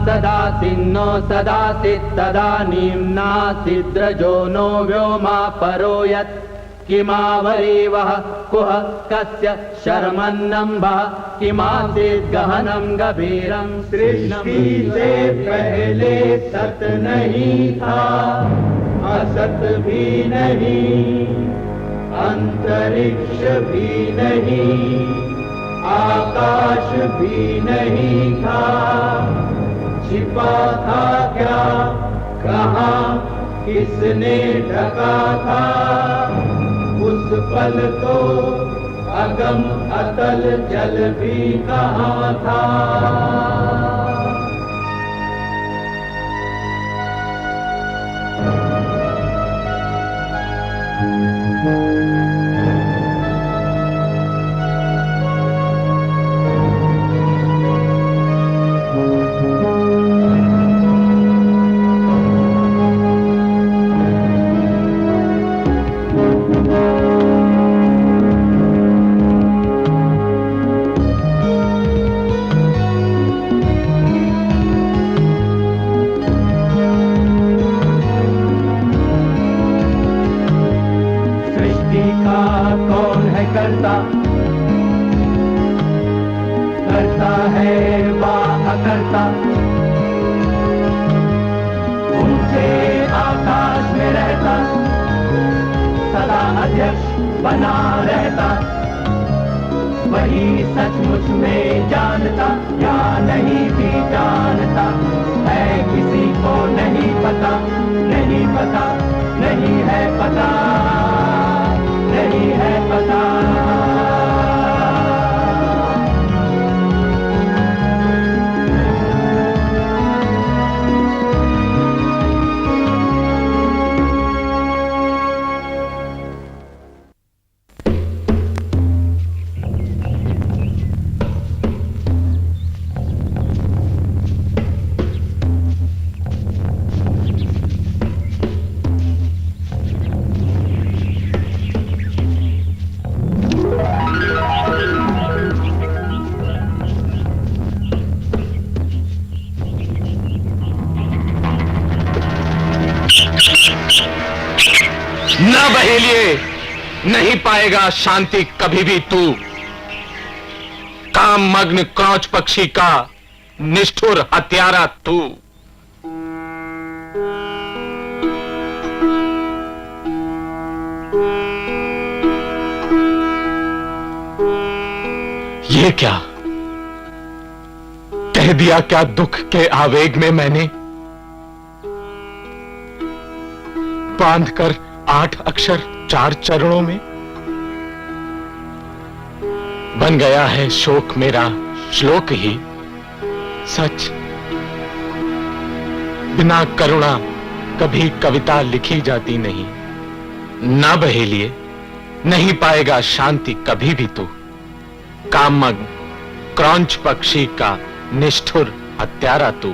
सदासिन्नो सदासित् तदानीं नासिद्रजो नो व्योमा परो यत् किमावरीवः कुह कस्य शर्मन्नम्भः किमासीत् गहनं गभीरं। सृष्टि से पहले सत नहीं था, असत भी नहीं, अंतरिक्ष भी नहीं, आकाश भी नहीं था। छिपा था क्या, कहाँ, किसने ढका था? उस पल तो अगम अतल जल भी कहाँ था। करता है वाह करता, ऊंचे आकाश में रहता, सदा अध्यक्ष बना रहता। वही सचमुच में जानता या नहीं भी जानता है, किसी को नहीं पता, नहीं पता, नहीं है पता, नहीं है पता। ना बहेलिए, नहीं पाएगा शांति कभी भी तू। काम मग्न क्रौच पक्षी का निष्ठुर हत्यारा तू। ये क्या कह दिया, क्या दुख के आवेग में मैंने बांधकर 8 अक्षर 4 चरणों में। बन गया है शोक मेरा श्लोक ही सच। बिना करुणा कभी कविता लिखी जाती नहीं। ना बहेलिए, नहीं पाएगा शांति कभी भी तू। काममग्न क्रौंच पक्षी का निष्ठुर हत्यारा तू।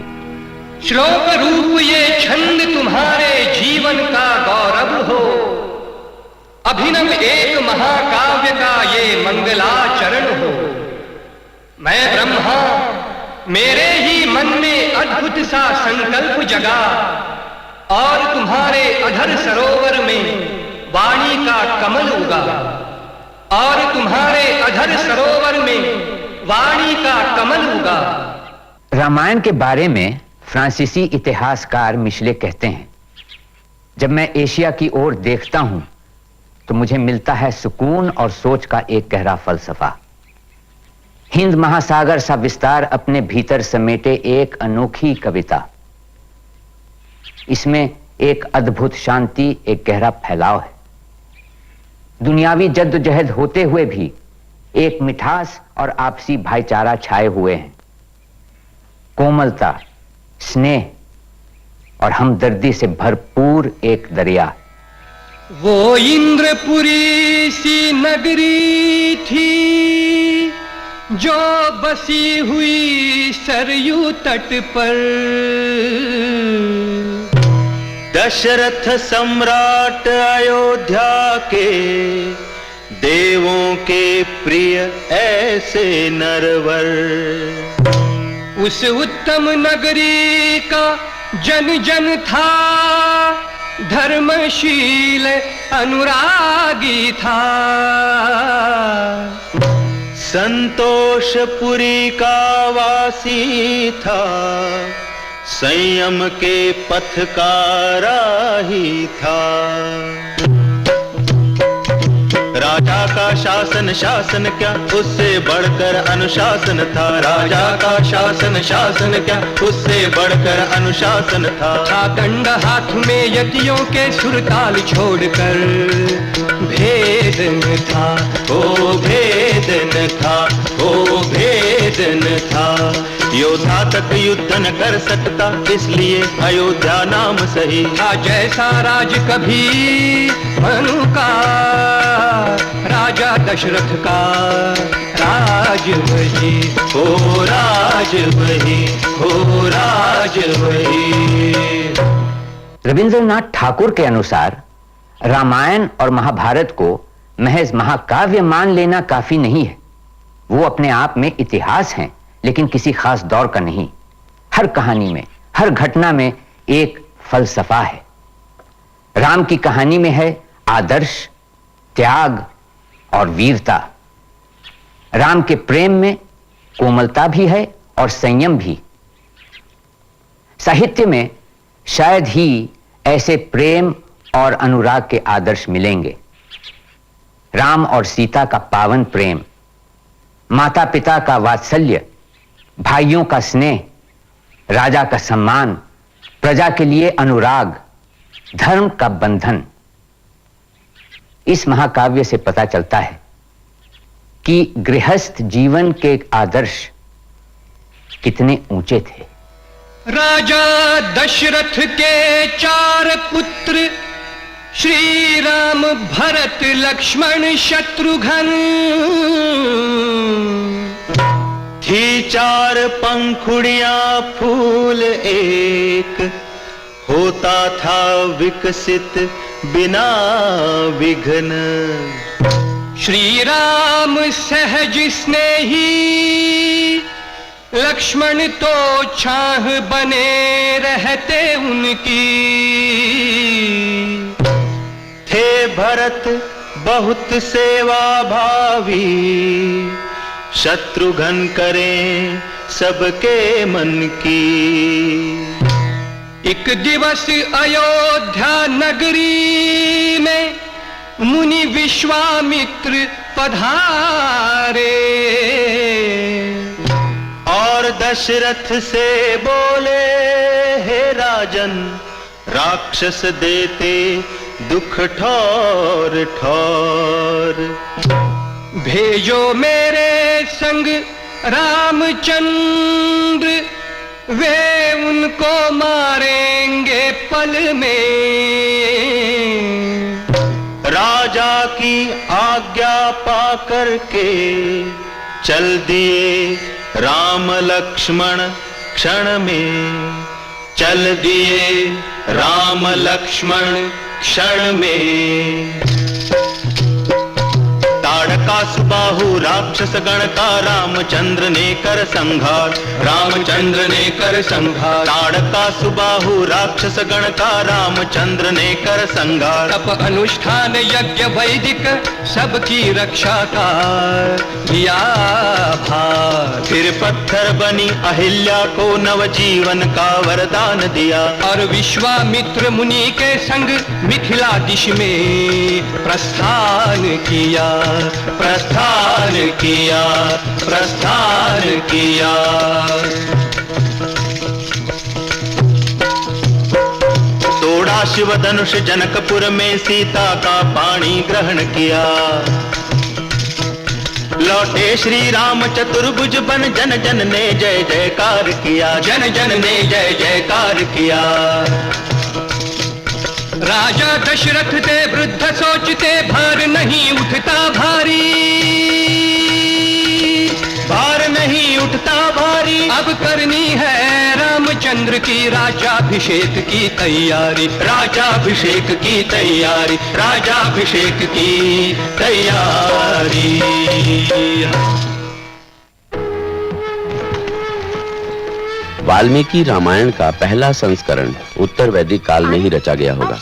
श्लोक रूप ये छंद तुम्हारे जीवन का गौरव हो, अभिनव एक महाकाव्य का ये मंगलाचरण हो। मैं ब्रह्मा, मेरे ही मन में अद्भुत सा संकल्प जगा, और तुम्हारे अधर सरोवर में वाणी का कमल उगा, और तुम्हारे अधर सरोवर में वाणी का कमल उगा। रामायण के बारे में फ्रांसीसी इतिहासकार मिशले कहते हैं, जब मैं एशिया की ओर देखता हूं तो मुझे मिलता है सुकून और सोच का एक गहरा फलसफा। हिंद महासागर सा विस्तार अपने भीतर समेटे एक अनोखी कविता। इसमें एक अद्भुत शांति, एक गहरा फैलाव है। दुनियावी जद्दोजहद होते हुए भी एक मिठास और आपसी भाईचारा छाए हुए हैं। कोमलता, स्नेह और हमदर्दी से भरपूर एक दरिया। वो इंद्रपुरी सी नगरी थी जो बसी हुई सरयू तट पर, दशरथ सम्राट अयोध्या के देवों के प्रिय ऐसे नरवर। उस उत्तम नगरी का जन जन था धर्मशील अनुरागी था। संतोषपुरी का वासी था, संयम के पथ का राही था। राजा का शासन शासन क्या, उससे बढ़कर अनुशासन था। राजा का शासन शासन क्या, उससे बढ़कर अनुशासन था। दंड हाथ में यतियों के सुरताल छोड़कर भेद न था, ओ भेद न था, ओ भेद न था। योद्धा तक युद्ध न कर सकता, इसलिए अयोध्या नाम सही था। जैसा राज कभी मनु का, राजा दशरथ का राज वही, हो राज वही, हो राज वही। रविंद्रनाथ ठाकुर के अनुसार रामायण और महाभारत को महज महाकाव्य मान लेना काफी नहीं है। वो अपने आप में इतिहास हैं, लेकिन किसी खास दौर का नहीं। हर कहानी में, हर घटना में एक फलसफा है। राम की कहानी में है आदर्श, त्याग और वीरता। राम के प्रेम में कोमलता भी है और संयम भी। साहित्य में शायद ही ऐसे प्रेम और अनुराग के आदर्श मिलेंगे। राम और सीता का पावन प्रेम, माता पिता का वात्सल्य, भाइयों का स्नेह, राजा का सम्मान, प्रजा के लिए अनुराग, धर्म का बंधन। इस महाकाव्य से पता चलता है कि गृहस्थ जीवन के आदर्श कितने ऊंचे थे। राजा दशरथ के 4 पुत्र, श्री राम, भरत, लक्ष्मण, शत्रुघ्न। थी 4 पंखुड़ियां फूल एक, होता था विकसित बिना विघ्न। श्री राम सहज स्नेही, लक्ष्मण तो छाह बने रहते उनकी। थे भरत बहुत सेवा भावी, शत्रुघ्न करें सबके मन की। एक दिवस अयोध्या नगरी में मुनि विश्वामित्र पधारे, और दशरथ से बोले, हे राजन, राक्षस देते दुख ठौर ठौर। भेजो मेरे संग रामचंद्र, वे उनको मारेंगे पल में। राजा की आज्ञा पाकर के चल दिए राम लक्ष्मण क्षण में। चल दिए राम लक्ष्मण क्षण में। ताड़का सुबाहु राक्षस गण का रामचंद्र ने कर संहार। रामचंद्र ने कर संहार। ताड़का सुबाहु राक्षस गण का रामचंद्र ने कर संहार। तप अनुष्ठान यज्ञ वैदिक सबकी रक्षा का दिया भार। फिर पत्थर बनी अहिल्या को नवजीवन का वरदान दिया। और विश्वामित्र मुनि के संग मिथिला दिश में प्रस्थान किया। प्रस्थान किया, प्रस्थान किया। तोड़ा शिव धनुष जनकपुर में सीता का पाणी ग्रहण किया। लौटे श्री राम चतुर्भुज बन जन जन ने जय जयकार किया। जन जन ने जय जयकार किया। राजा दशरथ थे वृद्ध सोचते भार नहीं उठता भारी। भार नहीं उठता भारी। अब करनी है रामचंद्र की राजाभिषेक की तैयारी। राजाभिषेक की तैयारी। राजाभिषेक की तैयारी। वाल्मीकि रामायण का पहला संस्करण उत्तर वैदिक काल में ही रचा गया होगा,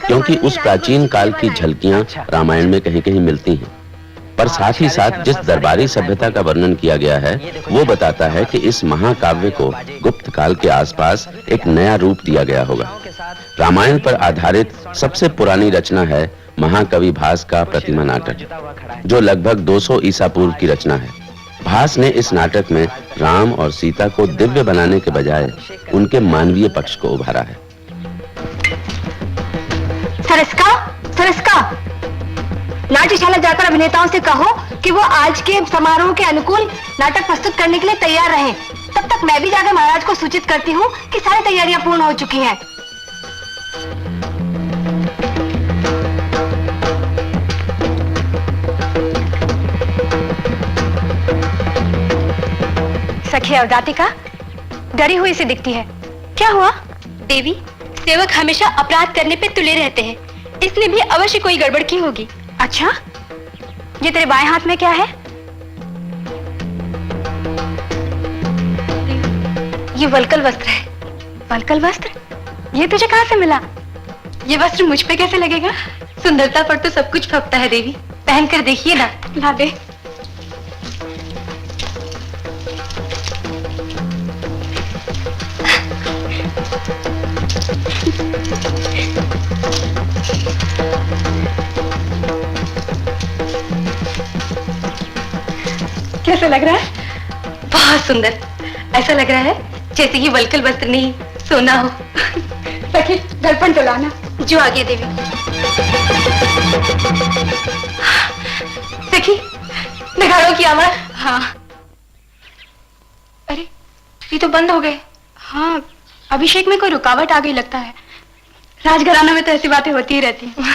क्योंकि उस प्राचीन काल की झलकियां रामायण में कहीं-कहीं मिलती हैं। पर साथ ही साथ जिस दरबारी सभ्यता का वर्णन किया गया है वो बताता है कि इस महाकाव्य को गुप्त काल के आसपास एक नया रूप दिया गया होगा। रामायण पर आधारित सबसे पुरानी रचना है महाकवि भास का प्रतिमा नाटक, जो लगभग 200 ईसा पूर्व की रचना है। भास ने इस नाटक में राम और सीता को दिव्य बनाने के बजाय उनके मानवीय पक्ष को उभारा है। सरिस्का, नाट्यशाला जाकर अभिनेताओं से कहो कि वो आज के समारोह के अनुकूल नाटक प्रस्तुत करने के लिए तैयार रहें। तब तक मैं भी जाकर महाराज को सूचित करती हूँ कि सारी तैयारियां पूर्ण हो चुकी हैं। सखी अवदातिका डरी हुई सी दिखती है, क्या हुआ? देवी, सेवक हमेशा अपराध करने पे तुले रहते हैं, इसने भी अवश्य कोई गड़बड़ की होगी। अच्छा, ये तेरे बाएं हाथ में क्या है? ये वल्कल वस्त्र है। वल्कल वस्त्र? ये तुझे कहाँ से मिला? ये वस्त्र मुझ पे कैसे लगेगा? सुंदरता पर तो सब कुछ फपता है देवी, पहन कर देखिए ना। ला दे। कैसा लग रहा है? बहुत सुंदर। ऐसा लग रहा है जैसे ये वल्कल वस्त्र नहीं सोना हो। सखी, दर्पण तो लाना। जो आगे देवी। सखी, नगाड़ों की आवाज। हाँ। अरे, ये तो बंद हो गए। हाँ, अभिषेक में कोई रुकावट आ गई लगता है। राजघराना में तो ऐसी बातें होती ही रहती हैं।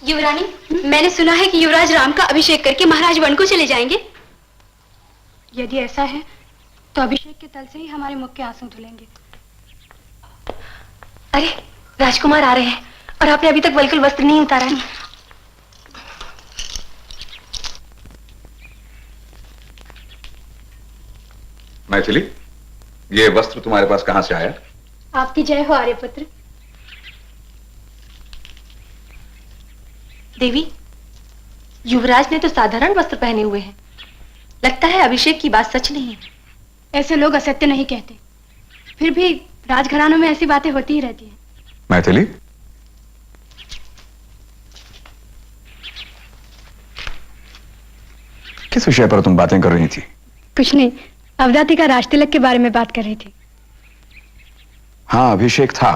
युवरानी, मैंने सुना है कि युवराज राम का अभिषेक करके महाराज वन को चले जाएंगे। यदि ऐसा है तो अभिषेक के तल से ही हमारे मुख के आंसू धुलेंगे। अरे, राजकुमार आ रहे हैं और आपने अभी तक वल्कल वस्त्र नहीं उतारा है। मैथिली, ये वस्त्र तुम्हारे पास कहां से आया? आपकी जय हो आर्यपुत्र। देवी, युवराज ने तो साधारण वस्त्र पहने हुए हैं। लगता है अभिषेक की बात सच नहीं है। ऐसे लोग असत्य नहीं कहते, फिर भी राजघरानों में ऐसी बातें होती ही रहती हैं। मैथिली, किस विषय पर तुम बातें कर रही थी? कुछ नहीं, अवदाती का राजतिलक के बारे में बात कर रही थी। हाँ, अभिषेक था।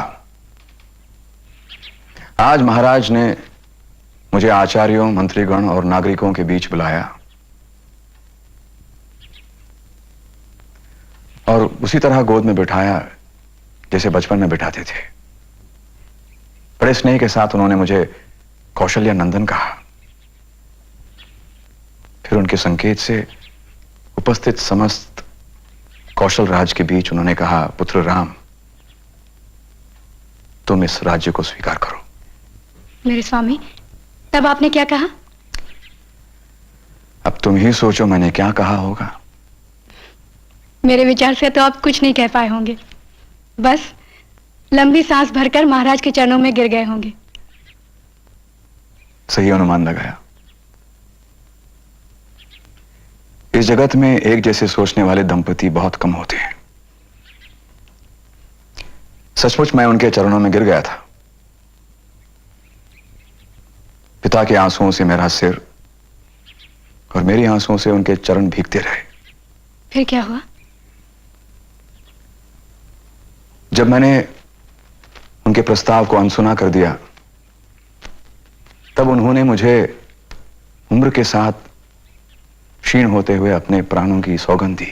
आज महाराज ने मुझे आचार्यों, मंत्रीगण और नागरिकों के बीच बुलाया और उसी तरह गोद में बिठाया जैसे बचपन में बिठाते थे। बड़े स्नेह के साथ उन्होंने मुझे कौशल्या नंदन कहा। फिर उनके संकेत से उपस्थित समस्त कौशल राज के बीच उन्होंने कहा, पुत्र राम, तुम इस राज्य को स्वीकार करो। मेरे स्वामी, तब आपने क्या कहा? अब तुम ही सोचो मैंने क्या कहा होगा। मेरे विचार से तो आप कुछ नहीं कह पाए होंगे, बस लंबी सांस भरकर महाराज के चरणों में गिर गए होंगे। सही अनुमान लगाया। इस जगत में एक जैसे सोचने वाले दंपति बहुत कम होते हैं। सचमुच मैं उनके चरणों में गिर गया था। पिता के आंसुओं से मेरा सिर और मेरी आंसुओं से उनके चरण भीगते रहे। फिर क्या हुआ? जब मैंने उनके प्रस्ताव को अनसुना कर दिया, तब उन्होंने मुझे उम्र के साथ क्षीण होते हुए अपने प्राणों की सौगंध दी।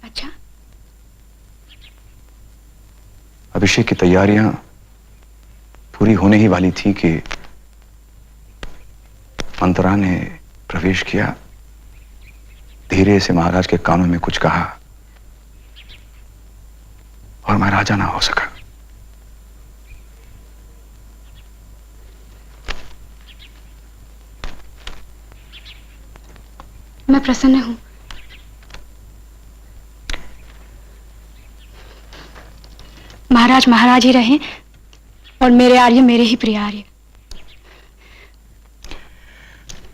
अच्छा। अभिषेक की तैयारियां पूरी होने ही वाली थी कि मंत्रा ने प्रवेश किया, धीरे से महाराज के कानों में कुछ कहा और मैं राजा ना हो सका। मैं प्रसन्न हूं। महाराज महाराज ही रहें और मेरे आर्य मेरे ही प्रिय आर्य।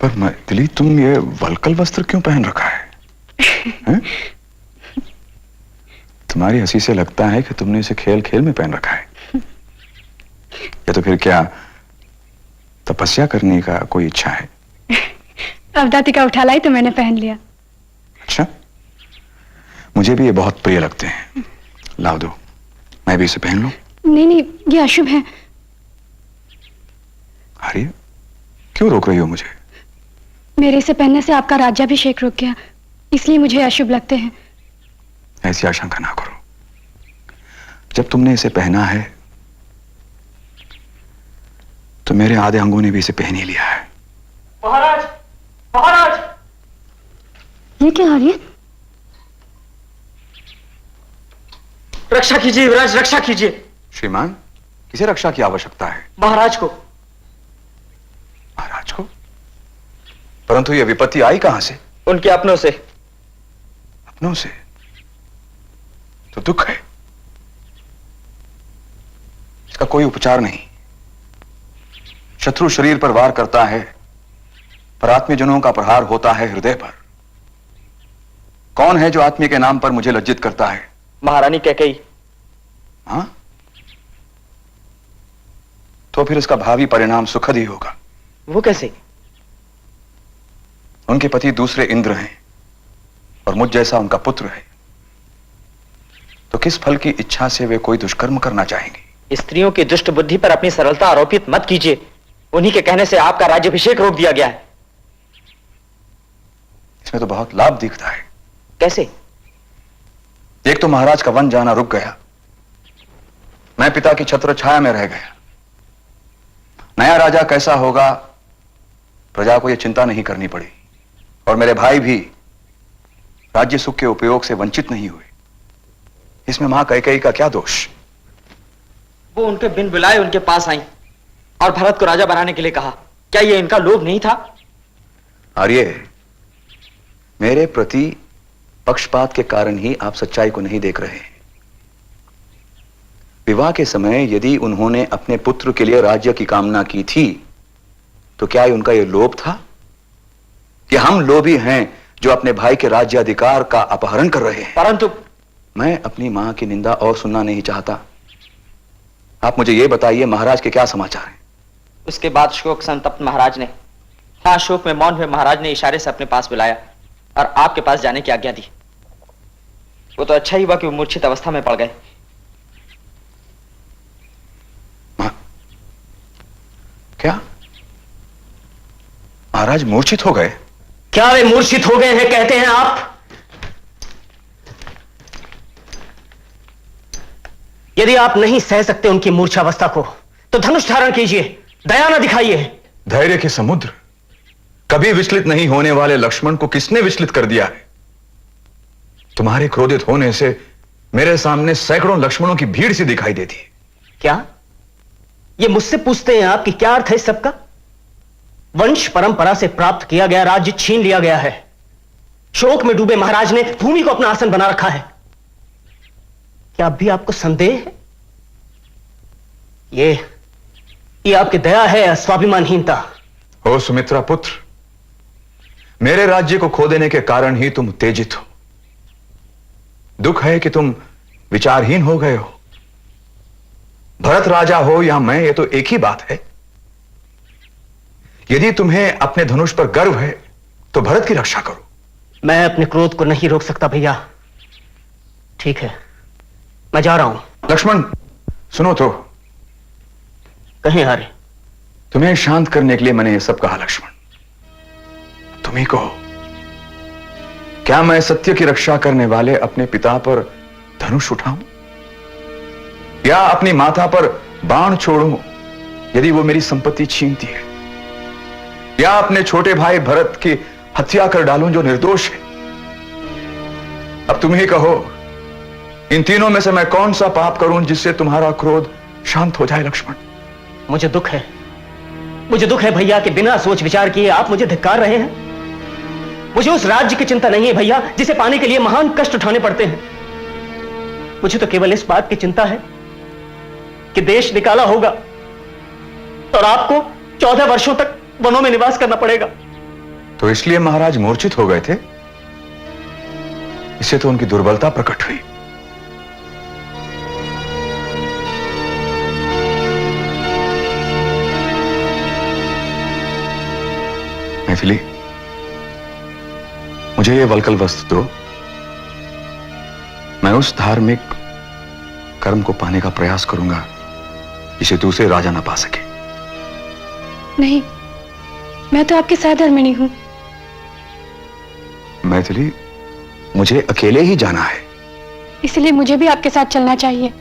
पर मैथिली, तुम ये वल्कल वस्त्र क्यों पहन रखा है? तुम्हारी हंसी से लगता है कि तुमने इसे खेल खेल में पहन रखा है, या तो फिर क्या तपस्या करने का कोई इच्छा है? अवदाती का उठा लाई तो मैंने पहन लिया। अच्छा, मुझे भी ये बहुत प्रिय लगते हैं। लाओ दो, मैं भी इसे पहन लूं। नहीं नहीं, ये अशुभ है। आर्य, क्यों रोक रही हो मुझे? मेरे इसे पहनने से आपका राज्याभिषेक रुक गया, इसलिए मुझे अशुभ लगते हैं। ऐसी आशंका ना करो। जब तुमने इसे पहना है तो मेरे आधे अंगों ने भी इसे पहन ही लिया है। महाराज, महाराज! ये क्या आर्य? रक्षा कीजिए युवराज, रक्षा कीजिए। श्रीमान, किसे रक्षा की आवश्यकता है? महाराज को। महाराज को? परंतु यह विपत्ति आई कहां से? उनके अपनों से। अपनों से? तो दुख है, इसका कोई उपचार नहीं। शत्रु शरीर पर वार करता है, पर आत्मीयजनों का प्रहार होता है हृदय पर। कौन है जो आत्मीय के नाम पर मुझे लज्जित करता है? महारानी कैकेयी। हाँ? तो फिर इसका भावी परिणाम सुखद ही होगा। वो कैसे? उनके पति दूसरे इंद्र हैं और मुझ जैसा उनका पुत्र है, तो किस फल की इच्छा से वे कोई दुष्कर्म करना चाहेंगे? स्त्रियों की दुष्ट बुद्धि पर अपनी सरलता आरोपित मत कीजिए। उन्हीं के कहने से आपका राज्याभिषेक रोक दिया गया है। इसमें तो बहुत लाभ दिखता है। कैसे? एक तो महाराज का वन जाना रुक गया, मैं पिता की छत्र छाया में रह गया। नया राजा कैसा होगा, प्रजा को यह चिंता नहीं करनी पड़ी, और मेरे भाई भी राज्य सुख के उपयोग से वंचित नहीं हुए। इसमें मां कैकेयी का क्या दोष? वो उनके बिन बुलाए उनके पास आई और भरत को राजा बनाने के लिए कहा। क्या ये इनका लोभ नहीं था? आर्य, मेरे प्रति पक्षपात के कारण ही आप सच्चाई को नहीं देख रहे हैं। विवाह के समय यदि उन्होंने अपने पुत्र के लिए राज्य की कामना की थी, तो क्या उनका यह लोभ था कि हम लोभी हैं जो अपने भाई के राज्याधिकार का अपहरण कर रहे हैं? परंतु मैं अपनी मां की निंदा और सुनना नहीं चाहता। आप मुझे यह बताइए, महाराज के क्या समाचार हैं? उसके बाद शोक संतप्त महाराज ने, हाँ, शोक में मौन हुए महाराज ने इशारे से अपने पास बुलाया और आपके पास जाने की आज्ञा दी। वो तो अच्छा ही हुआ कि वो मूर्छित अवस्था में पड़ गए। क्या महाराज मूर्छित हो गए? क्या वे मूर्छित हो गए हैं कहते हैं आप? यदि आप नहीं सह सकते उनकी मूर्छावस्था को, तो धनुष धारण कीजिए, दया न दिखाइए। धैर्य के समुद्र, कभी विचलित नहीं होने वाले लक्ष्मण को किसने विचलित कर दिया है? तुम्हारे क्रोधित होने से मेरे सामने सैकड़ों लक्ष्मणों की भीड़ सी दिखाई देती है। क्या ये मुझसे पूछते हैं आप कि क्या अर्थ है इस सबका? वंश परंपरा से प्राप्त किया गया राज्य छीन लिया गया है। शोक में डूबे महाराज ने भूमि को अपना आसन बना रखा है। क्या अब भी आपको संदेह है? ये आपकी दया है या स्वाभिमानहीनता? ओ सुमित्रा पुत्र, मेरे राज्य को खो देने के कारण ही तुम उत्तेजित हो। दुख है कि तुम विचारहीन हो गए हो। भरत राजा हो या मैं, ये तो एक ही बात है। यदि तुम्हें अपने धनुष पर गर्व है तो भरत की रक्षा करो। मैं अपने क्रोध को नहीं रोक सकता भैया। ठीक है, मैं जा रहा हूं। लक्ष्मण सुनो तो। कहीं हारे। तुम्हें शांत करने के लिए मैंने यह सब कहा। लक्ष्मण, तुम ही कहो, क्या मैं सत्य की रक्षा करने वाले अपने पिता पर धनुष उठाऊं, या अपनी माता पर बाण छोड़ूं यदि वो मेरी संपत्ति छीनती है, या अपने छोटे भाई भरत की हत्या कर डालूं जो निर्दोष है? अब तुम ही कहो, इन तीनों में से मैं कौन सा पाप करूं जिससे तुम्हारा क्रोध शांत हो जाए? लक्ष्मण, मुझे दुख है, मुझे दुख है भैया कि बिना सोच विचार किए आप मुझे धिक्कार रहे हैं। मुझे उस राज्य की चिंता नहीं है भैया जिसे पाने के लिए महान कष्ट उठाने पड़ते हैं। मुझे तो केवल इस बात की चिंता है कि देश निकाला होगा और आपको 14 वर्षों तक वनों में निवास करना पड़ेगा। तो इसलिए महाराज मूर्छित हो गए थे? इससे तो उनकी दुर्बलता प्रकट हुई। मैथिली, मुझे ये वल्कल वस्त्र दो। मैं उस धार्मिक कर्म को पाने का प्रयास करूंगा जिसे दूसरे राजा ना पा सके। नहीं, मैं तो आपके साथ धर्मिणी हूं। मैथिली, मुझे अकेले ही जाना है। इसलिए मुझे भी आपके साथ चलना चाहिए।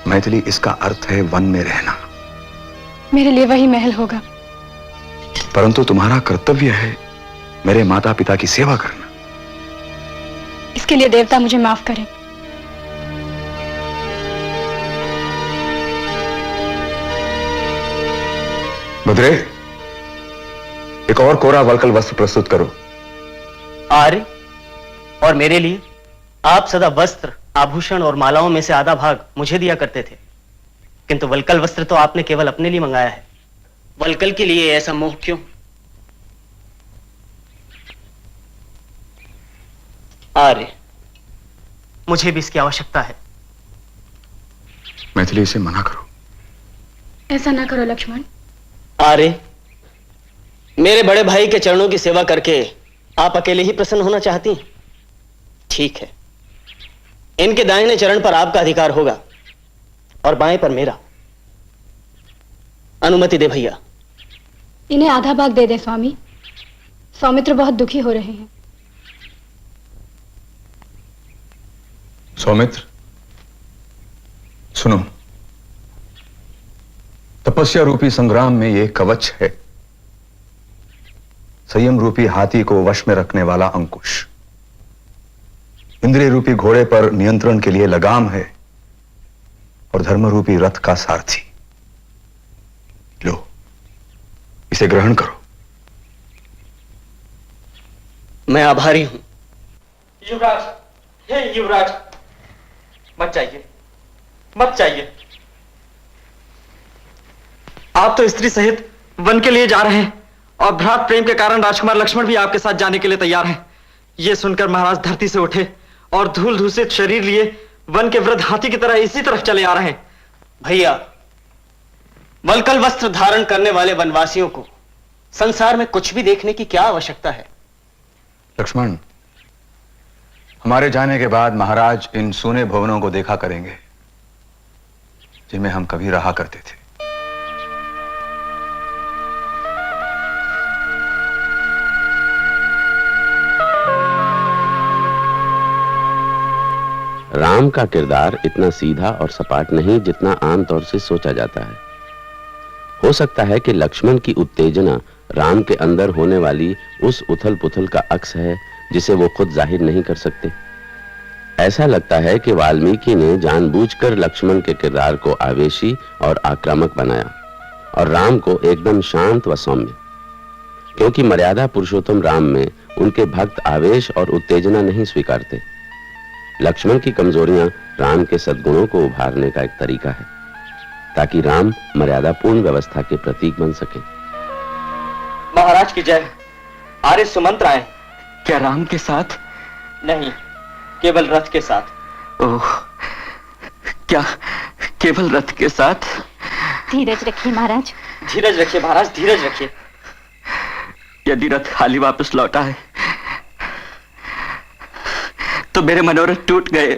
मैथिली, इसका अर्थ है वन में रहना। मेरे लिए वही महल होगा। परंतु तुम्हारा कर्तव्य है मेरे माता पिता की सेवा करना। इसके लिए देवता मुझे माफ करें। भद्रे, एक और कोरा वल्कल वस्त्र प्रस्तुत करो। आर्य, और मेरे लिए आप सदा वस्त्र, आभूषण और मालाओं में से आधा भाग मुझे दिया करते थे, किंतु वल्कल वस्त्र तो आपने केवल अपने लिए मंगाया है। वल्कल के लिए ऐसा मोह क्यों? आर्य, मुझे भी इसकी आवश्यकता है। मैथिली, इसे मना करो। ऐसा ना करो लक्ष्मण। आर्य, मेरे बड़े भाई के चरणों की सेवा करके आप अकेले ही प्रसन्न होना चाहती हैं? ठीक है, इनके दाहिने चरण पर आपका अधिकार होगा और बाएं पर मेरा। अनुमति दे भैया। इन्हें आधा भाग दे दे स्वामी। सौमित्र बहुत दुखी हो रहे हैं। सौमित्र, सुनो। तपस्या रूपी संग्राम में यह कवच है, संयम रूपी हाथी को वश में रखने वाला अंकुश, इंद्रिय रूपी घोड़े पर नियंत्रण के लिए लगाम है और धर्म रूपी रथ का सारथी। लो, इसे ग्रहण करो। मैं आभारी हूं। युवराज, हे युवराज, मत जाइए, मत जाइए। आप तो स्त्री सहित वन के लिए जा रहे हैं और भ्रात प्रेम के कारण राजकुमार लक्ष्मण भी आपके साथ जाने के लिए तैयार हैं। यह सुनकर महाराज धरती से उठे और धूल धूसित शरीर लिए वन के वृद्ध हाथी की तरह इसी तरफ चले आ रहे हैं। भैया, वल्कल वस्त्र धारण करने वाले वनवासियों को संसार में कुछ भी देखने की क्या आवश्यकता है? लक्ष्मण, हमारे जाने के बाद महाराज इन सूने भवनों को देखा करेंगे जिनमें हम कभी रहा करते थे। राम का किरदार इतना सीधा और सपाट नहीं जितना आमतौर से सोचा जाता है। हो सकता है कि लक्ष्मण की उत्तेजना राम के अंदर होने वाली उस उथल पुथल का अक्स है जिसे वो खुद जाहिर नहीं कर सकते। ऐसा लगता है कि वाल्मीकि ने जानबूझकर लक्ष्मण के किरदार को आवेशी और आक्रामक बनाया और राम को एकदम शांत व सौम्य, क्योंकि मर्यादा पुरुषोत्तम राम में उनके भक्त आवेश और उत्तेजना नहीं स्वीकारते। लक्ष्मण की कमजोरियां राम के सद्गुणों को उभारने का एक तरीका है, ताकि राम मर्यादापूर्ण व्यवस्था के प्रतीक बन सके। महाराज की जय। आर्य सुमंत्र आए। क्या राम के साथ? नहीं, केवल रथ के साथ। ओह, क्या केवल रथ के साथ? धीरज रखिए महाराज। धीरज रखिए महाराज, धीरज रखिए। यदि रथ खाली वापस लौटा है तो मेरे मनोरथ टूट गए।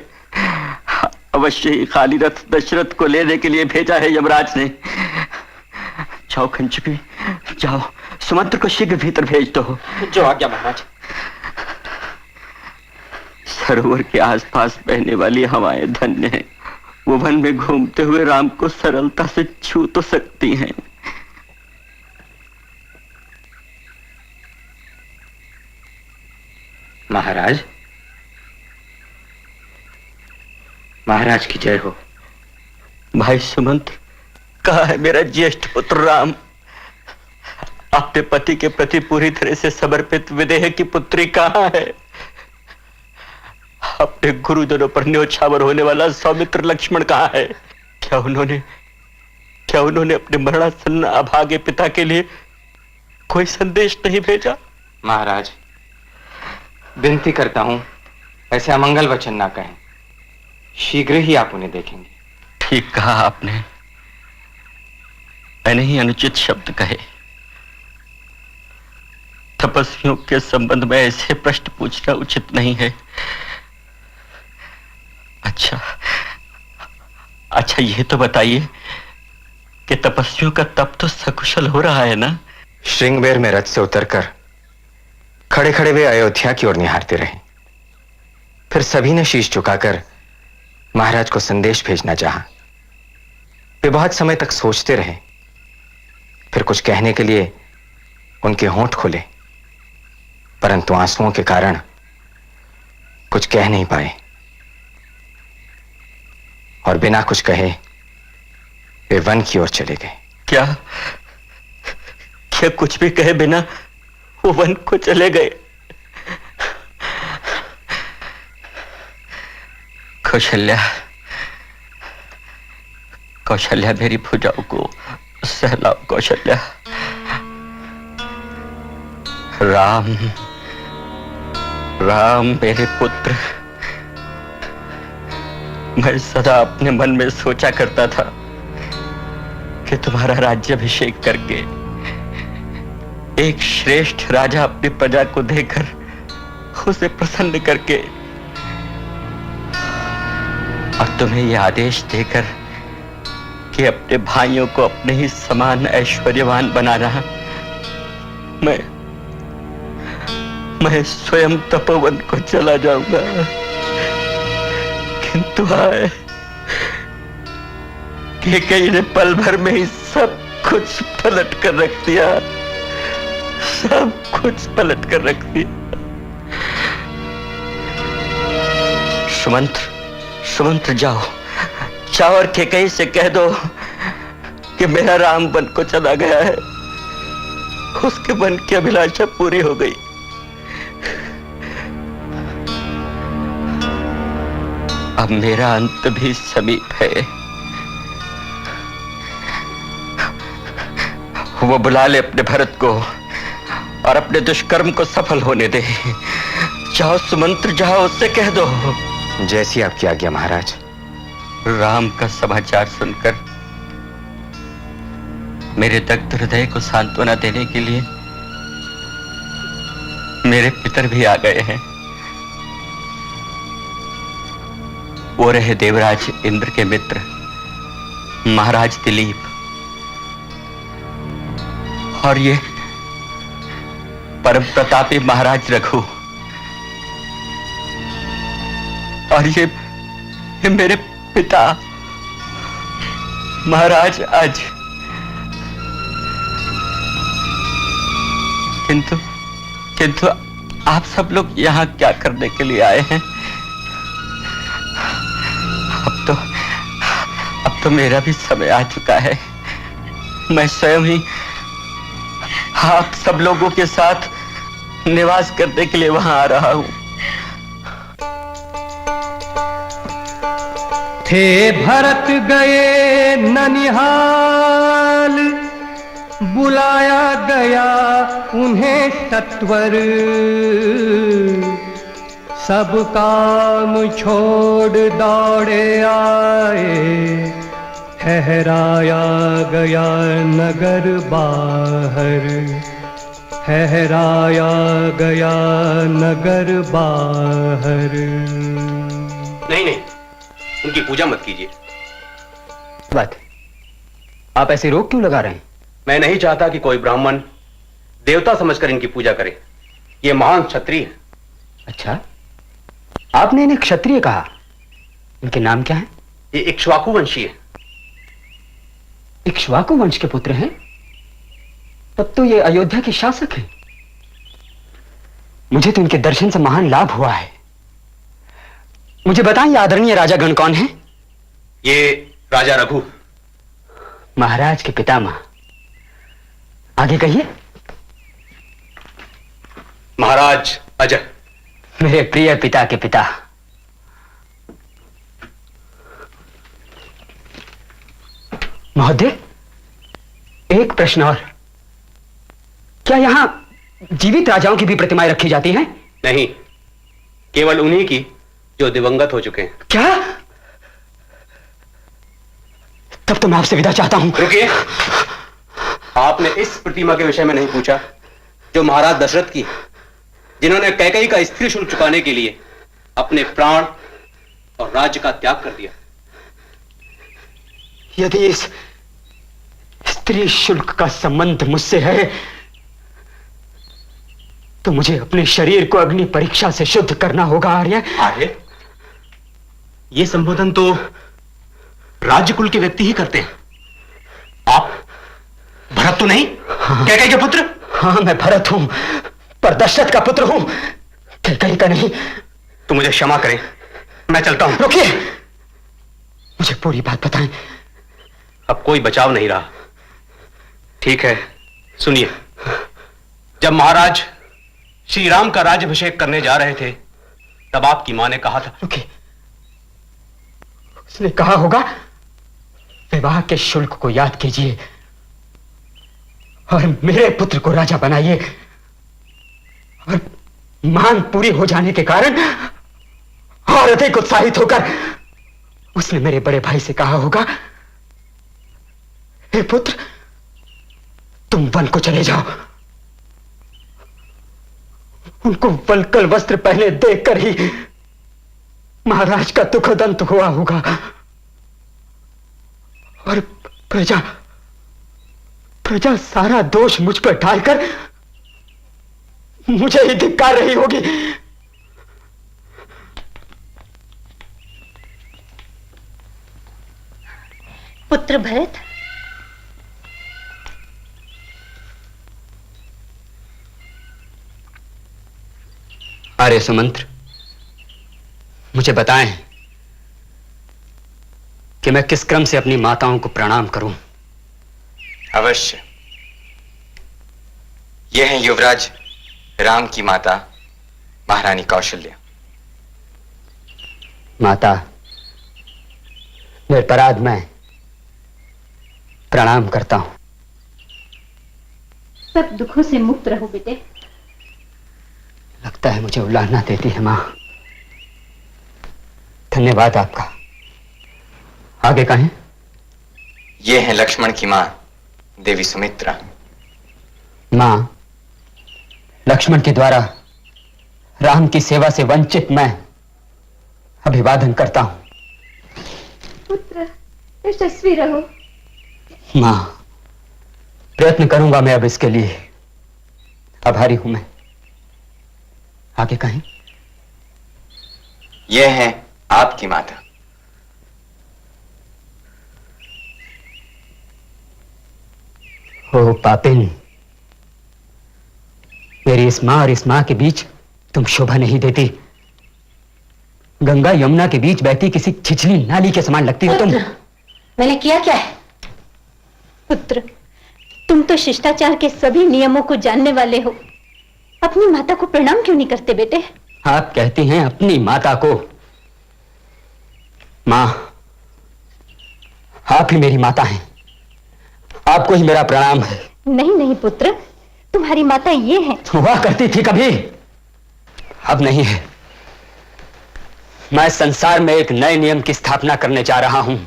अवश्य ही खाली रथ दशरथ को लेने के लिए भेजा है यमराज ने। जाओ खंचपी, जाओ, सुमंत्र को शीघ्र भीतर भेज दो। जो आज्ञा महाराज। सरोवर के आसपास बहने वाली हवाएं धन्य हैं। वो वन में घूमते हुए राम को सरलता से छू तो सकती हैं। महाराज, महाराज की जय हो। भाई सुमंत्र, कहाँ है मेरा ज्येष्ठ पुत्र राम? अपने पति के प्रति पूरी तरह से समर्पित विदेह की पुत्री कहाँ है? अपने गुरुजनों पर न्योछावर होने वाला सौमित्र लक्ष्मण कहाँ है? क्या उन्होंने अपने मरणासन्न अभागे पिता के लिए कोई संदेश नहीं भेजा? महाराज, विनती करता हूं, ऐसे अमंगल वचन ना कहें। शीघ्र ही आप उन्हें देखेंगे। ठीक कहा आपने, मैंने ही अनुचित शब्द कहे। तपस्वियों के संबंध में ऐसे प्रश्न पूछना उचित नहीं है। अच्छा ये तो बताइए कि तपस्वियों का तप तो सकुशल हो रहा है ना? श्रृंगबेर में रथ से उतरकर खड़े खड़े वे अयोध्या की ओर निहारते रहे। फिर सभी ने शीश झुकाकर महाराज को संदेश भेजना चाहा। वे बहुत समय तक सोचते रहे, फिर कुछ कहने के लिए उनके होंठ खुले, परंतु आंसुओं के कारण कुछ कह नहीं पाए और बिना कुछ कहे वे वन की ओर चले गए। क्या कुछ भी कहे बिना वो वन को चले गए? कौशल्या मेरी भुजाओं को सहलाओ। कौशल्या, राम मेरे पुत्र, मैं सदा अपने मन में सोचा करता था कि तुम्हारा राज्याभिषेक करके एक श्रेष्ठ राजा अपनी प्रजा को देकर उसे प्रसन्न करके और तुम्हें यह आदेश देकर कि अपने भाइयों को अपने ही समान ऐश्वर्यवान बनाना, मैं स्वयं तपोवन को चला जाऊंगा। किंतु हाय, कैकेयी ने पल भर में ही सब कुछ पलट कर रख दिया, सब कुछ पलट कर रख दिया। सुमंत्र जाओ और कैकेयी से कह दो कि मेरा राम वन को चला गया है, उसके मन की अभिलाषा पूरी हो गई। अब मेरा अंत भी समीप है। वो बुला ले अपने भरत को और अपने दुष्कर्म को सफल होने दे। जाओ सुमंत्र, जाओ, उससे कह दो। जैसी आपकी आज्ञा महाराज। राम का समाचार सुनकर मेरे दग्ध हृदय को सांत्वना देने के लिए मेरे पितर भी आ गए हैं। वो रहे देवराज इंद्र के मित्र महाराज दिलीप, और ये परम प्रतापी महाराज रघु, और ये मेरे पिता महाराज अज। किंतु आप सब लोग यहाँ क्या करने के लिए आए हैं? अब तो मेरा भी समय आ चुका है। मैं स्वयं ही आप सब लोगों के साथ निवास करने के लिए वहां आ रहा हूं। थे भरत गए ननिहाल, बुलाया गया उन्हें सत्वर। सब काम छोड़ दौड़े आए, ठहराया गया नगर बाहर, ठहराया गया नगर बाहर। नहीं, उनकी पूजा मत कीजिए। बात आप ऐसे रोक क्यों लगा रहे हैं? मैं नहीं चाहता कि कोई ब्राह्मण देवता समझकर इनकी पूजा करे। ये महान क्षत्रिय है। अच्छा, आपने इन्हें क्षत्रिय कहा। इनके नाम क्या है? ये इक्ष्वाकु वंशी है। इक्ष्वाकु वंश के पुत्र हैं? तब तो ये अयोध्या के शासक हैं। मुझे तो इनके दर्शन से महान लाभ हुआ है। मुझे बताएं, आदरणीय राजा गण कौन है? ये राजा रघु, महाराज के पितामह। आगे कहिए। महाराज अजय, मेरे प्रिय पिता के पिता। महोदय, एक प्रश्न और। क्या यहां जीवित राजाओं की भी प्रतिमाएं रखी जाती हैं? नहीं, केवल उन्हीं की जो दिवंगत हो चुके हैं। क्या? तब तो मैं आपसे विदा चाहता हूं। रुकिए, आपने इस प्रतिमा के विषय में नहीं पूछा जो महाराज दशरथ की, जिन्होंने कैकेयी का स्त्री शुल्क चुकाने के लिए अपने प्राण और राज्य का त्याग कर दिया। यदि इस स्त्री शुल्क का संबंध मुझसे है तो मुझे अपने शरीर को अग्नि परीक्षा से शुद्ध करना होगा। आर्य, आर्य, ये संबोधन तो राज्य कुल के व्यक्ति ही करते हैं। आप भरत तो नहीं? कैकेयी के पुत्र? हाँ, मैं भरत हूं, पर दशरथ का पुत्र हूं, कैकेयी का नहीं। तो मुझे क्षमा करें, मैं चलता हूं। रुकिए, मुझे पूरी बात बताएं। अब कोई बचाव नहीं रहा। ठीक है, सुनिए। जब महाराज श्री राम का राज्याभिषेक करने जा रहे थे, तब आपकी मां ने कहा था। रुकिए, उसने कहा होगा विवाह के शुल्क को याद कीजिए और मेरे पुत्र को राजा बनाइए। और मांग पूरी हो जाने के कारण और अधिक उत्साहित होकर उसने मेरे बड़े भाई से कहा होगा, हे पुत्र, तुम वन को चले जाओ। उनको वल्कल वस्त्र पहने देखकर ही महाराज का दुखद अंत हुआ होगा और प्रजा सारा दोष मुझ पर डालकर मुझे ही धिक्कार रही होगी। पुत्र भरत, आर्य सुमंत्र, मुझे बताएं कि मैं किस क्रम से अपनी माताओं को प्रणाम करूं। अवश्य। यह है युवराज राम की माता महारानी कौशल्या। माता, निरपराध मैं प्रणाम करता हूं। सब दुखों से मुक्त रहो बेटे। लगता है मुझे उलाहना देती है मां। धन्यवाद आपका। आगे कहें। ये है लक्ष्मण की मां देवी सुमित्रा। मां, लक्ष्मण के द्वारा राम की सेवा से वंचित मैं अभिवादन करता हूं। पुत्र, यशस्वी रहो। मां, प्रयत्न करूंगा मैं अब इसके लिए। आभारी हूं मैं। आगे कहें। यह है आपकी माता। ओ पापिन, मेरी इस मां और इस मां के बीच तुम शोभा नहीं देती। गंगा यमुना के बीच बहती किसी छिछली नाली के समान लगती हो तुम। मैंने किया क्या है? पुत्र, तुम तो शिष्टाचार के सभी नियमों को जानने वाले हो। अपनी माता को प्रणाम क्यों नहीं करते बेटे? आप कहती हैं अपनी माता को। मां, आप ही मेरी माता हैं। आपको ही मेरा प्रणाम है। नहीं नहीं पुत्र, तुम्हारी माता ये है। हुआ करती थी कभी, अब नहीं है। मैं संसार में एक नए नियम की स्थापना करने जा रहा हूं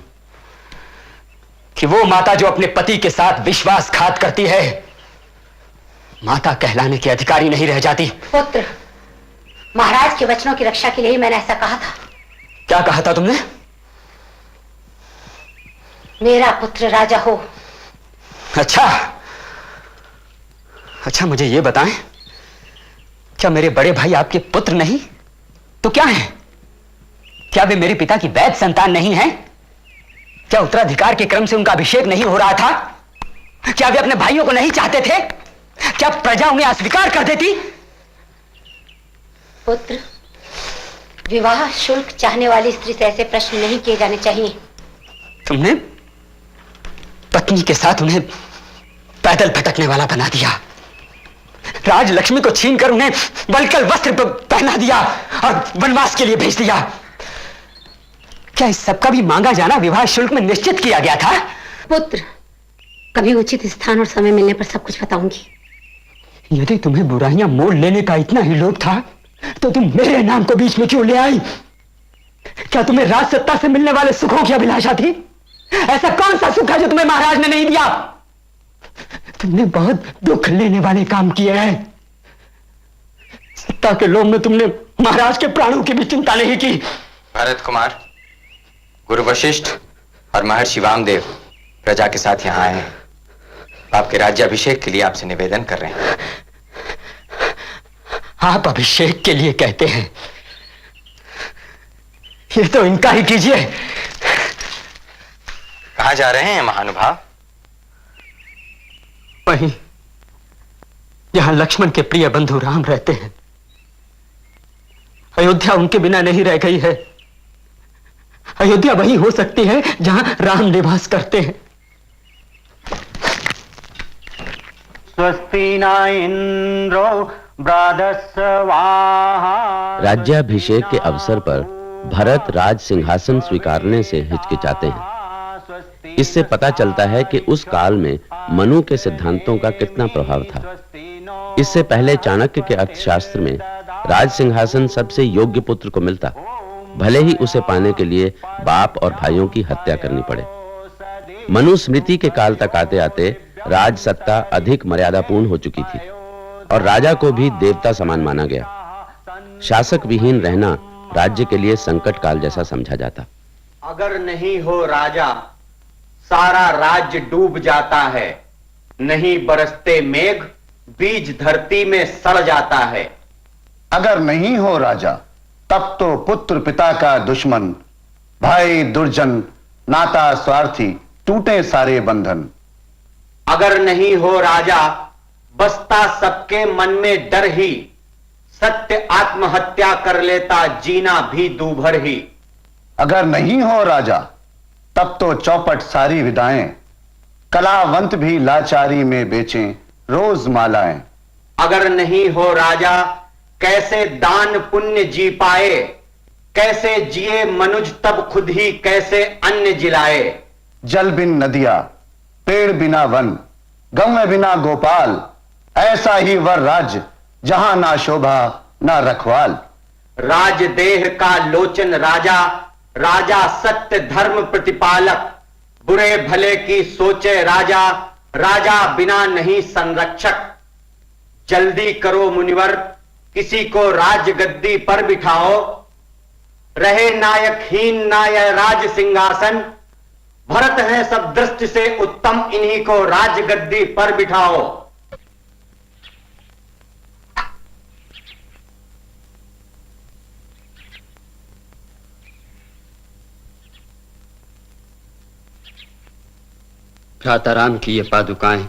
कि वो माता जो अपने पति के साथ विश्वासघात करती है, माता कहलाने के अधिकारी नहीं रह जाती। पुत्र, महाराज के वचनों की रक्षा के लिए मैंने ऐसा कहा था। क्या कहा था तुमने? मेरा पुत्र राजा हो। अच्छा, मुझे ये बताएं, क्या मेरे बड़े भाई आपके पुत्र नहीं तो क्या हैं? क्या वे मेरे पिता की वैध संतान नहीं हैं? क्या उत्तराधिकार के क्रम से उनका अभिषेक नहीं हो रहा था? क्या वे अपने भाइयों को नहीं चाहते थे? क्या प्रजा उन्हें अस्वीकार कर देती? पुत्र, विवाह शुल्क चाहने वाली स्त्री से ऐसे प्रश्न नहीं किए जाने चाहिए। तुमने पत्नी के साथ उन्हें पैदल भटकने वाला बना दिया। राज लक्ष्मी को छीनकर उन्हें वल्कल वस्त्र पहना दिया और वनवास के लिए भेज दिया। क्या इस सबका भी मांगा जाना विवाह शुल्क में निश्चित किया गया था? पुत्र, कभी उचित स्थान और समय मिलने पर सब कुछ बताऊंगी। यदि तुम्हें बुराइयां मोड़ लेने का इतना ही लोभ था तो तुम मेरे नाम को बीच में क्यों ले आई? क्या तुम्हें राज सत्ता से मिलने वाले सुखों की अभिलाषा थी? ऐसा कौन सा सुख है जो तुम्हें महाराज ने नहीं दिया? तुमने बहुत दुख लेने वाले काम किए हैं। सत्ता के लोभ में तुमने महाराज के प्राणों की भी चिंता नहीं की। भरत कुमार, गुरु वशिष्ठ और महर्षि वामदेव प्रजा के साथ यहाँ आए हैं। आपके राज्याभिषेक के लिए आपसे निवेदन कर रहे हैं। आप अभिषेक के लिए कहते हैं, ये तो इनका ही कीजिए। कहाँ जा रहे हैं महानुभाव? वहीं यहां लक्ष्मण के प्रिय बंधु राम रहते हैं। अयोध्या उनके बिना नहीं रह गई है। अयोध्या वही हो सकती है जहां राम निवास करते हैं। स्वस्ति न इंद्रो बृहस्पतिर्वाहा। राज्याभिषेक के अवसर पर भरत राज सिंहासन स्वीकारने से हिचकिचाते हैं। इससे पता चलता है कि उस काल में मनु के सिद्धांतों का कितना प्रभाव था। इससे पहले चाणक्य के अर्थशास्त्र में राज सिंहासन सबसे योग्य पुत्र को मिलता, भले ही उसे पाने के लिए बाप और भाइयों की हत्या करनी पड़े। मनुस्मृति के काल तक आते आते राज सत्ता अधिक मर्यादापूर्ण हो चुकी थी और राजा को भी देवता समान माना गया। शासक विहीन रहना राज्य के लिए संकट काल जैसा समझा जाता। अगर नहीं हो राजा, सारा राज्य डूब जाता है। नहीं बरसते मेघ, बीज धरती में सड़ जाता है। अगर नहीं हो राजा, तब तो पुत्र पिता का दुश्मन, भाई दुर्जन, नाता स्वार्थी, टूटे सारे बंधन। अगर नहीं हो राजा, बसता सबके मन में डर ही। सत्य आत्महत्या कर लेता, जीना भी दूभर ही। अगर नहीं हो राजा, तब तो चौपट सारी विदाएं, कलावंत भी लाचारी में बेचें रोज मालाएं। अगर नहीं हो राजा, कैसे दान पुण्य जी पाए। कैसे जिए मनुज तब खुद ही कैसे अन्न जिलाए। जल बिन नदिया, पेड़ बिना वन, गौ बिना गोपाल, ऐसा ही वर राज्य जहां ना शोभा ना रखवाल। राज देह का लोचन राजा, राजा सत्य धर्म प्रतिपालक। बुरे भले की सोचे राजा, राजा बिना नहीं संरक्षक। जल्दी करो मुनिवर, किसी को राज गद्दी पर बिठाओ। रहे नायकहीन नाय राज सिंहासन। भरत है सब दृष्टि से उत्तम, इन्हीं को राज गद्दी पर बिठाओ। भ्राता राम की ये पादुकाएं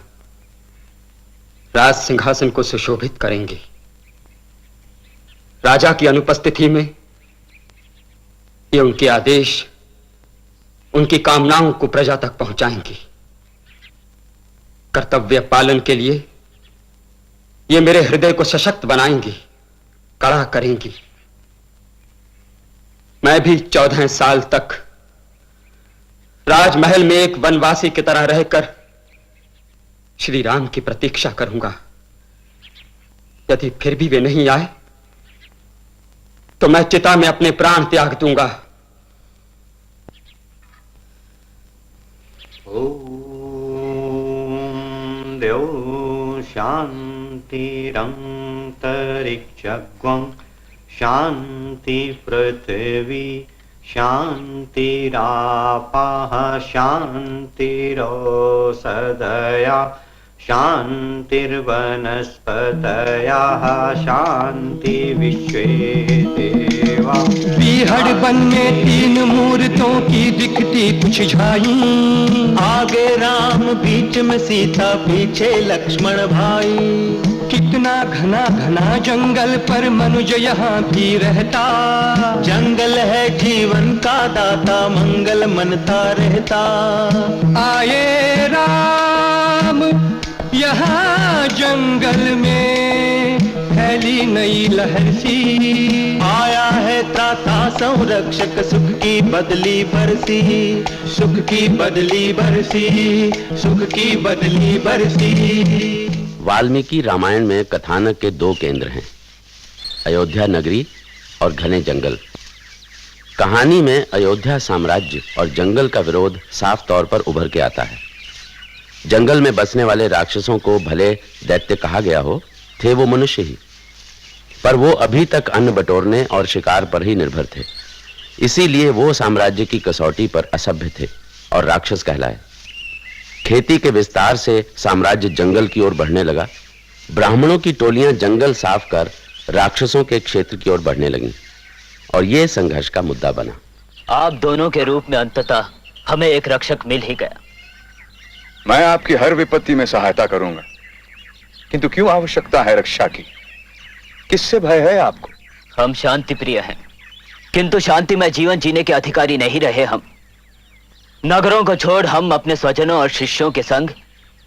राज सिंहासन को सुशोभित करेंगी। राजा की अनुपस्थिति में ये उनके आदेश, उनकी कामनाओं को प्रजा तक पहुंचाएंगी। कर्तव्य पालन के लिए ये मेरे हृदय को सशक्त बनाएंगी, कड़ा करेंगी। मैं भी 14 साल तक राजमहल में एक वनवासी की तरह रहकर श्री राम की प्रतीक्षा करूंगा। यदि फिर भी वे नहीं आए तो मैं चिता में अपने प्राण त्याग दूंगा। ओम देव शांतिरंतरिक्षं शांति पृथ्वी शांतिरापः शांतिरोषधयः शांतिर्वनस्पतयः शांति विश्वे देवा। बीहड़ वन में 3 मूर्तों की दिखती कुछ झाई। आगे राम, बीच में सीता, पीछे लक्ष्मण भाई। कितना घना घना जंगल पर मनुज यहाँ भी रहता। जंगल है जीवन का दाता, मंगल मनता रहता। आए राम यहाँ जंगल में, है फैली नई लहर सी, आया है त्राता संरक्षक, सुख की बदली बरसी, सुख की बदली बरसी, सुख की बदली बरसी। वाल्मीकि रामायण में कथानक के दो केंद्र हैं, अयोध्या नगरी और घने जंगल। कहानी में अयोध्या साम्राज्य और जंगल का विरोध साफ तौर पर उभर के आता है। जंगल में बसने वाले राक्षसों को भले दैत्य कहा गया हो, थे वो मनुष्य ही, पर वो अभी तक अन्न बटोरने और शिकार पर ही निर्भर थे। इसीलिए वो साम्राज्य की कसौटी पर असभ्य थे और राक्षस कहलाए। खेती के विस्तार से साम्राज्य जंगल की ओर बढ़ने लगा। ब्राह्मणों की टोलियां जंगल साफ कर राक्षसों के क्षेत्र की ओर बढ़ने लगीं और ये संघर्ष का मुद्दा बना। आप दोनों के रूप में अंततः हमें एक रक्षक मिल ही गया। मैं आपकी हर विपत्ति में सहायता करूंगा, किंतु क्यों आवश्यकता है रक्षा की? किससे भय है आपको? हम शांति प्रिय हैं, किंतु शांति में जीवन जीने के अधिकारी नहीं रहे। हम नगरों को छोड़ हम अपने स्वजनों और शिष्यों के संग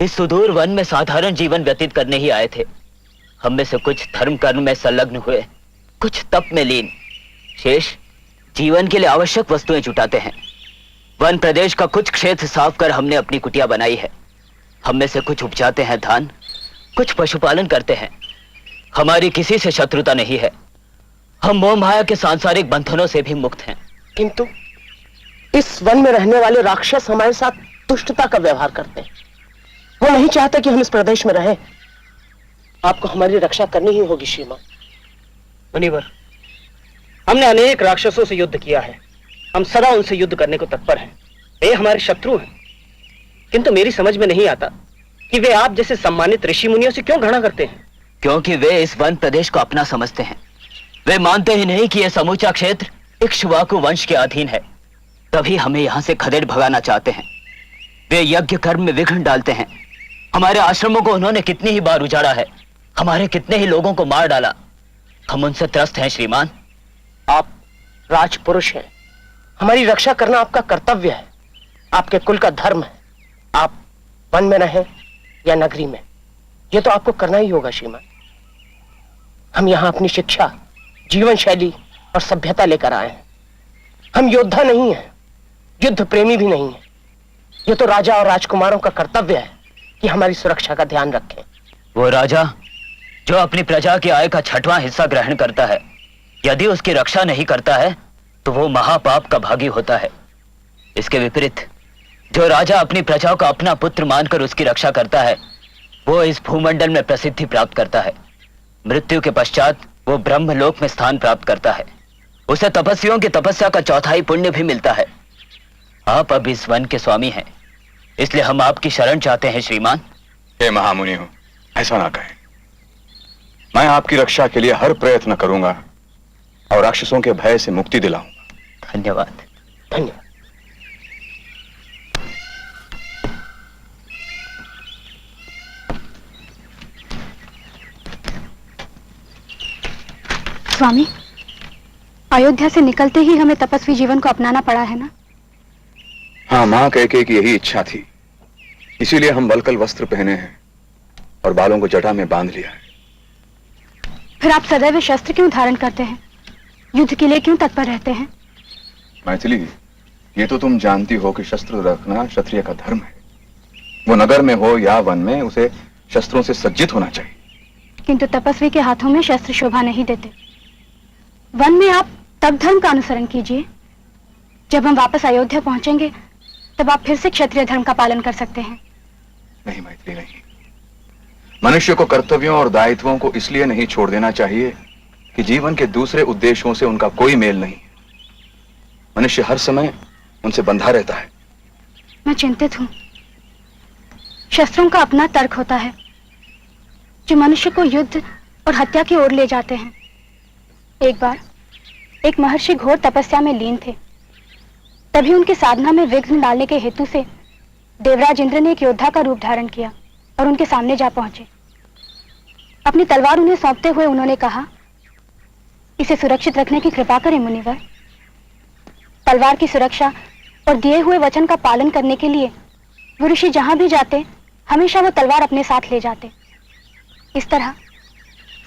इस सुदूर वन में साधारण जीवन व्यतीत करने ही आए थे। हम में से कुछ धर्म कर्म में संलग्न हुए, कुछ तप में लीन, शेष जीवन के लिए आवश्यक वस्तुएं जुटाते हैं। वन प्रदेश का कुछ क्षेत्र साफ कर हमने अपनी कुटिया बनाई है। हम में से कुछ उपजाते हैं धान, कुछ पशुपालन करते हैं। हमारी किसी से शत्रुता नहीं है। हम मोह माया के सांसारिक बंधनों से भी मुक्त हैं। किंतु इस वन में रहने वाले राक्षस हमारे साथ दुष्टता का व्यवहार करते हैं। वो नहीं चाहते कि हम इस प्रदेश में रहें। आपको हमारी रक्षा करनी ही होगी श्रीमान। मुनिवर, हमने अनेक राक्षसों से युद्ध किया है। हम सदा उनसे युद्ध करने को तत्पर हैं। वे हमारे शत्रु हैं, किंतु मेरी समझ में नहीं आता कि वे आप जैसे सम्मानित ऋषि मुनियों से क्यों घृणा करते हैं। क्योंकि वे इस वन प्रदेश को अपना समझते हैं। वे मानते ही नहीं कि यह समूचा क्षेत्र इक्ष्वाकु वंश के अधीन है। तभी हमें यहां से खदेड़ भगाना चाहते हैं। वे यज्ञ कर्म में विघ्न डालते हैं। हमारे आश्रमों को उन्होंने कितनी ही बार उजाड़ा है, हमारे कितने ही लोगों को मार डाला। हम उनसे त्रस्त हैं श्रीमान। आप राजपुरुष हैं, हमारी रक्षा करना आपका कर्तव्य है, आपके कुल का धर्म है। आप वन में रहें या नगरी में, यह तो आपको करना ही होगा श्रीमान। हम यहां अपनी शिक्षा, जीवन शैली और सभ्यता लेकर आए हैं। हम योद्धा नहीं हैं, युद्ध प्रेमी भी नहीं हैं। यह तो राजा और राजकुमारों का कर्तव्य है कि हमारी सुरक्षा का ध्यान रखें। वो राजा जो अपनी प्रजा की आय का 6वां हिस्सा ग्रहण करता है, यदि उसकी रक्षा नहीं करता है तो वो महापाप का भागी होता है। इसके विपरीत जो राजा अपनी प्रजा को अपना पुत्र मानकर उसकी रक्षा करता है, वो इस भूमंडल में प्रसिद्धि प्राप्त करता है। मृत्यु के पश्चात वो ब्रह्मलोक में स्थान प्राप्त करता है। उसे तपस्वियों की तपस्या का 1/4 पुण्य भी मिलता है। आप अब इस वन के स्वामी हैं, इसलिए हम आपकी शरण चाहते हैं श्रीमान। हे महामुनि हो, ऐसा ना कहें। मैं आपकी रक्षा के लिए हर प्रयत्न करूंगा और राक्षसों के भय से मुक्ति दिलाऊंगा। धन्यवाद। धन्यवाद। स्वामी, अयोध्या से निकलते ही हमें तपस्वी जीवन को अपनाना पड़ा है ना? हाँ, मां कैकेयी की यही इच्छा थी, इसीलिए हम वल्कल वस्त्र पहने हैं और बालों को जटा में बांध लिया है। फिर आप सदैव शस्त्र क्यों धारण करते हैं? युद्ध के लिए क्यों तत्पर रहते हैं? मैथिली, ये तो तुम जानती हो कि शस्त्र रखना क्षत्रिय का धर्म है। वो नगर में हो या वन में, उसे शस्त्रों से सज्जित होना चाहिए। किंतु तपस्वी के हाथों में शस्त्र शोभा नहीं देते। वन में आप तब धर्म का अनुसरण कीजिए। जब हम वापस अयोध्या पहुंचेंगे तब आप फिर से क्षत्रिय धर्म का पालन कर सकते हैं। नहीं मैथिली, नहीं। मनुष्य को कर्तव्यों और दायित्वों को इसलिए नहीं छोड़ देना चाहिए कि जीवन के दूसरे उद्देश्यों से उनका कोई मेल नहीं। मनुष्य हर समय उनसे बंधा रहता है। मैं चिंतित हूं। शस्त्रों का अपना तर्क होता है जो मनुष्य को युद्ध और हत्या की ओर ले जाते हैं। एक बार एक महर्षि घोर तपस्या में लीन थे। तभी उनकी साधना में विघ्न डालने के हेतु से देवराज इंद्र ने एक योद्धा का रूप धारण किया और उनके सामने जा पहुंचे। अपनी तलवार उन्हें सौंपते हुए उन्होंने कहा, इसे सुरक्षित रखने की कृपा करें मुनिवर। तलवार की सुरक्षा और दिए हुए वचन का पालन करने के लिए वो ऋषि जहां भी जाते हमेशा वो तलवार अपने साथ ले जाते। इस तरह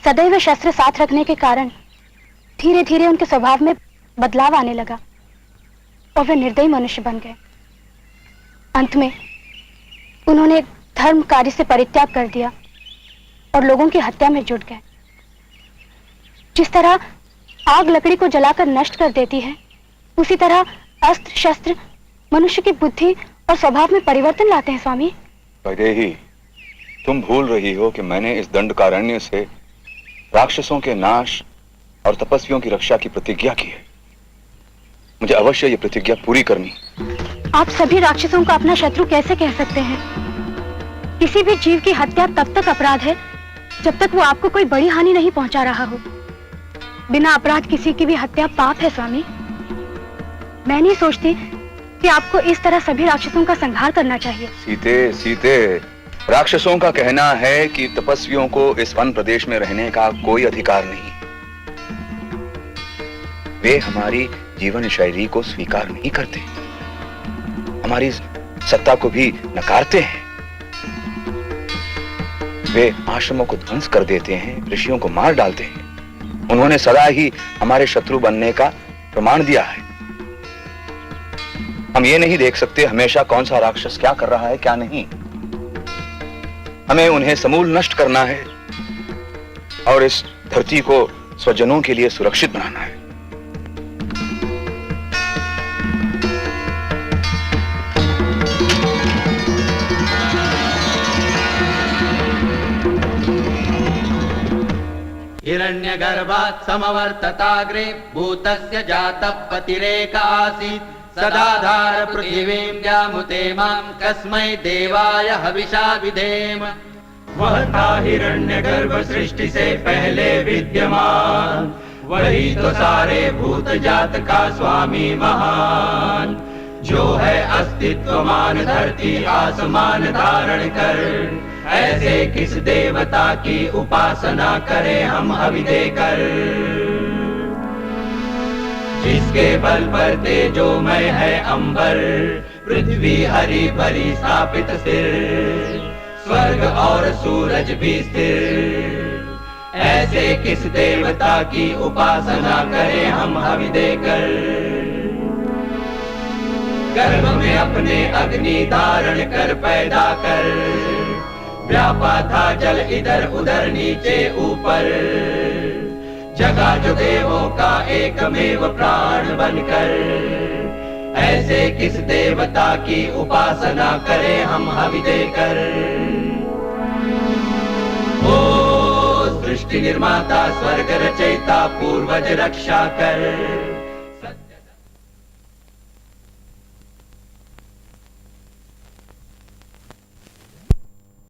सदैव शस्त्र साथ रखने के कारण धीरे धीरे उनके स्वभाव में बदलाव आने लगा और वे निर्दयी मनुष्य बन गए। अंत में उन्होंने धर्म कार्य से परित्याग कर दिया और लोगों की हत्या में जुट गए। जिस तरह आग लकड़ी को जलाकर नष्ट कर देती है, उसी तरह अस्त्र शस्त्र मनुष्य की बुद्धि और स्वभाव में परिवर्तन लाते हैं स्वामी। वैदेही, तुम भूल रही हो कि मैंने इस दंडकारण्य से राक्षसों के नाश और तपस्वियों की रक्षा की प्रतिज्ञा की है। मुझे अवश्य ये प्रतिज्ञा पूरी करनी। आप सभी राक्षसों को अपना शत्रु कैसे कह सकते हैं? किसी भी जीव की हत्या तब तक अपराध है जब तक वो आपको कोई बड़ी हानि नहीं पहुंचा रहा हो। बिना अपराध किसी की भी हत्या पाप है स्वामी। मैं नहीं सोचती कि आपको इस तरह सभी राक्षसों का संहार करना चाहिए। सीते, सीते, राक्षसों का कहना है कि तपस्वियों को इस वन प्रदेश में रहने का कोई अधिकार नहीं। वे हमारी जीवन शैली को स्वीकार नहीं करते, हमारी सत्ता को भी नकारते हैं। वे आश्रमों को ध्वंस कर देते हैं, ऋषियों को मार डालते हैं। उन्होंने सदा ही हमारे शत्रु बनने का प्रमाण दिया है। हम ये नहीं देख सकते हमेशा कौन सा राक्षस क्या कर रहा है क्या नहीं। हमें उन्हें समूल नष्ट करना है और इस धरती को स्वजनों के लिए सुरक्षित बनाना है। हिरण्यगर्भात् समवर्तताग्रे भूतस्य जातः पतिरेक आसीत् सदाधार पृथिवीं व्यामुते मां कस्मै देवाय हविषा विधेम। वह था हिरण्यगर्भ सृष्टि से पहले विद्यमान, वही तो सारे भूत जात का स्वामी महान, जो है अस्तित्वमान धरती आसमान धारण कर। ऐसे किस देवता की उपासना करें हम हवि देकर, जिसके बल पर तेजोमय है अंबर, पृथ्वी हरी भरी स्थापित स्थिर, स्वर्ग और सूरज भी स्थिर। ऐसे किस देवता की उपासना करें हम हवि देकर, गर्भ में अपने अग्नि धारण कर पैदा कर, व्यापा था जल इधर उधर नीचे ऊपर, जगा जो देवों का एकमेव प्राण बनकर। ऐसे किस देवता की उपासना करें हम हवि देकर। ओ सृष्टि निर्माता स्वर्ग रचयिता पूर्वज रक्षा कर,